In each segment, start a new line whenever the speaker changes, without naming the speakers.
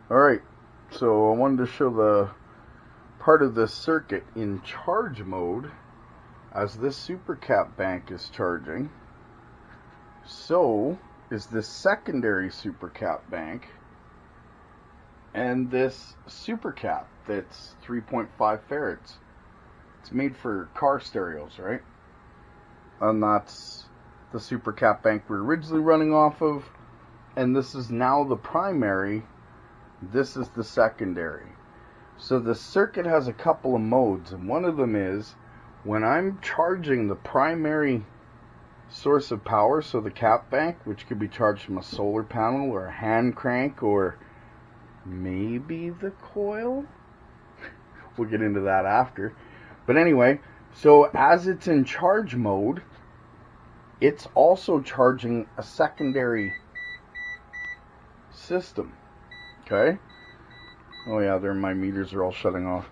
Alright, so I wanted to show the part of this circuit in charge mode as this supercap bank is charging. So is this secondary supercap bank and this supercap that's 3.5 farads. It's made for car stereos, right? And that's the supercap bank we're originally running off of, and this is now the primary. This is the secondary. So the circuit has a couple of modes, and one of them is when I'm charging the primary source of power, so the cap bank, which could be charged from a solar panel or a hand crank or maybe the coil. We'll get into that after. But anyway, so as it's in charge mode, it's also charging a secondary system. Okay? Oh yeah, there my meters are all shutting off.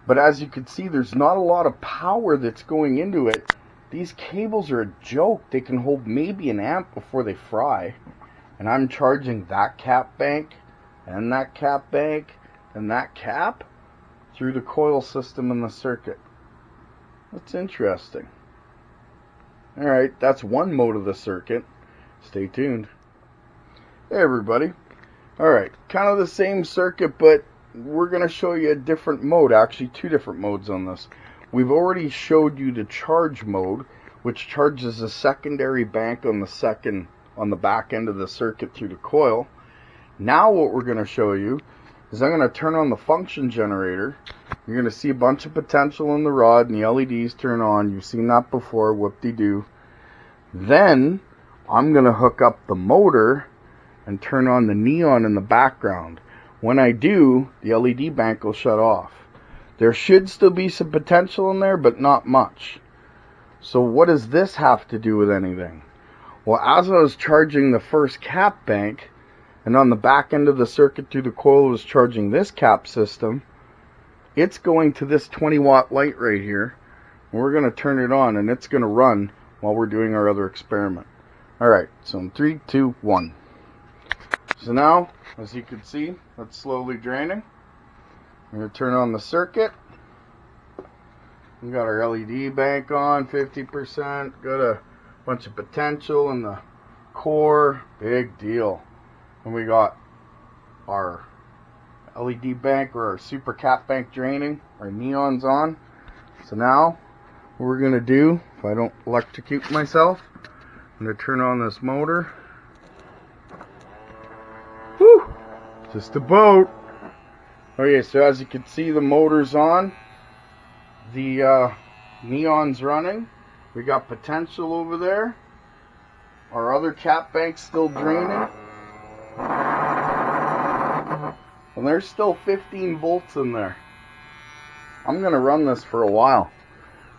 But as you can see, there's not a lot of power that's going into it. These cables are a joke. They can hold maybe an amp before they fry. And I'm charging that cap bank and that cap bank and that cap through the coil system in the circuit. That's interesting. Alright, that's one mode of the circuit. Stay tuned. Hey everybody. Alright, kind of the same circuit, but we're going to show you a different mode. Actually, two different modes on this. We've already showed you the charge mode, which charges a secondary bank on the back end of the circuit through the coil. Now what we're going to show you is I'm going to turn on the function generator. You're going to see a bunch of potential in the rod and the LEDs turn on. You've seen that before, whoop-de-doo. Then I'm going to hook up the motor and turn on the neon in the background. When I do, the LED bank will shut off. There should still be some potential in there, but not much. So what does this have to do with anything? Well, as I was charging the first cap bank, and on the back end of the circuit through the coil was charging this cap system, it's going to this 20-watt light right here. And we're going to turn it on, and it's going to run while we're doing our other experiment. Alright, so in 3, 2, 1. So now, as you can see, that's slowly draining. I'm going to turn on the circuit. We got our LED bank on, 50%. Got a bunch of potential in the core. Big deal. And we got our LED bank or our super cap bank draining. Our neon's on. So now, what we're going to do, if I don't electrocute myself, I'm going to turn on this motor. Whew! Just a boat. Okay, so as you can see, the motor's on. The neon's running. We got potential over there. Our other cap bank's still draining. And there's still 15 volts in there. I'm going to run this for a while.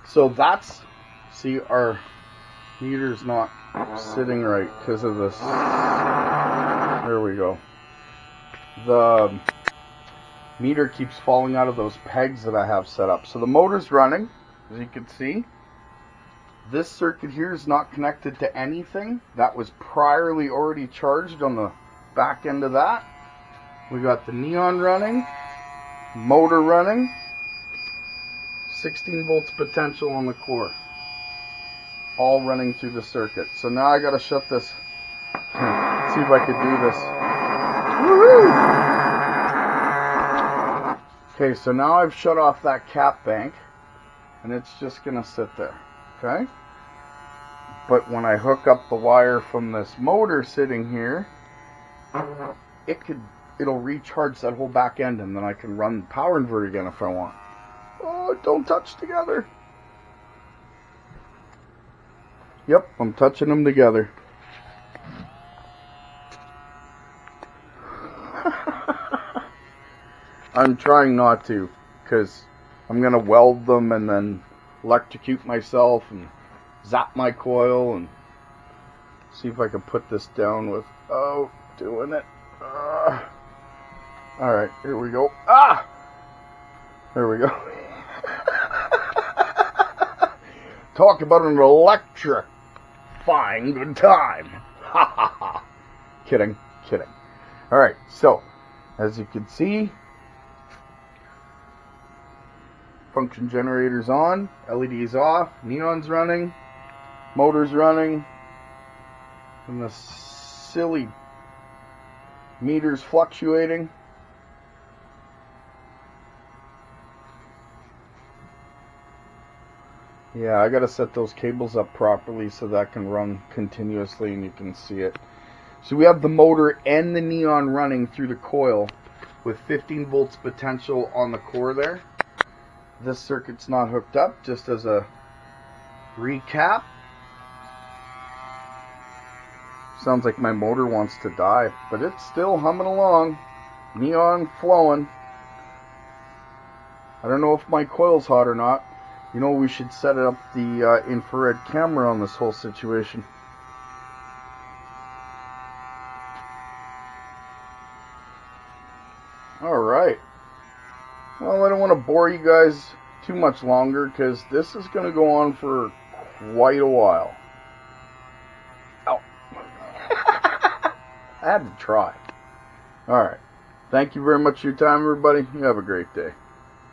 So that's, see, our meter's not sitting right because of this. There we go. The meter keeps falling out of those pegs that I have set up. So the motor's running, as you can see. This circuit here is not connected to anything. That was priorly already charged on the back end of that. We got the neon running, motor running, 16 volts potential on the core. All running through the circuit. So now I gotta shut this. See if I could do this. Woohoo! Okay, so now I've shut off that cap bank, and it's just going to sit there, okay? But when I hook up the wire from this motor sitting here, it'll recharge that whole back end, and then I can run the power inverter again if I want. Oh, don't touch together. Yep, I'm touching them together. I'm trying not to, because I'm going to weld them and then electrocute myself and zap my coil and see if I can put this down with, doing it. Alright, here we go. There we go. Talk about an electrifying good time. Ha ha ha. Kidding. Alright, so As you can see, function generator's on, LED's off, neon's running, motor's running, and the silly meter's fluctuating. Yeah, I gotta set those cables up properly so that can run continuously and you can see it. So we have the motor and the neon running through the coil with 15 volts potential on the core there. This circuit's not hooked up, just as a recap. Sounds like my motor wants to die, but it's still humming along. Neon flowing. I don't know if my coil's hot or not. You know, we should set up the infrared camera on this whole situation. Alright. Well, I don't want to bore you guys too much longer because this is going to go on for quite a while. Ow. I had to try. Alright. Thank you very much for your time, everybody. You have a great day.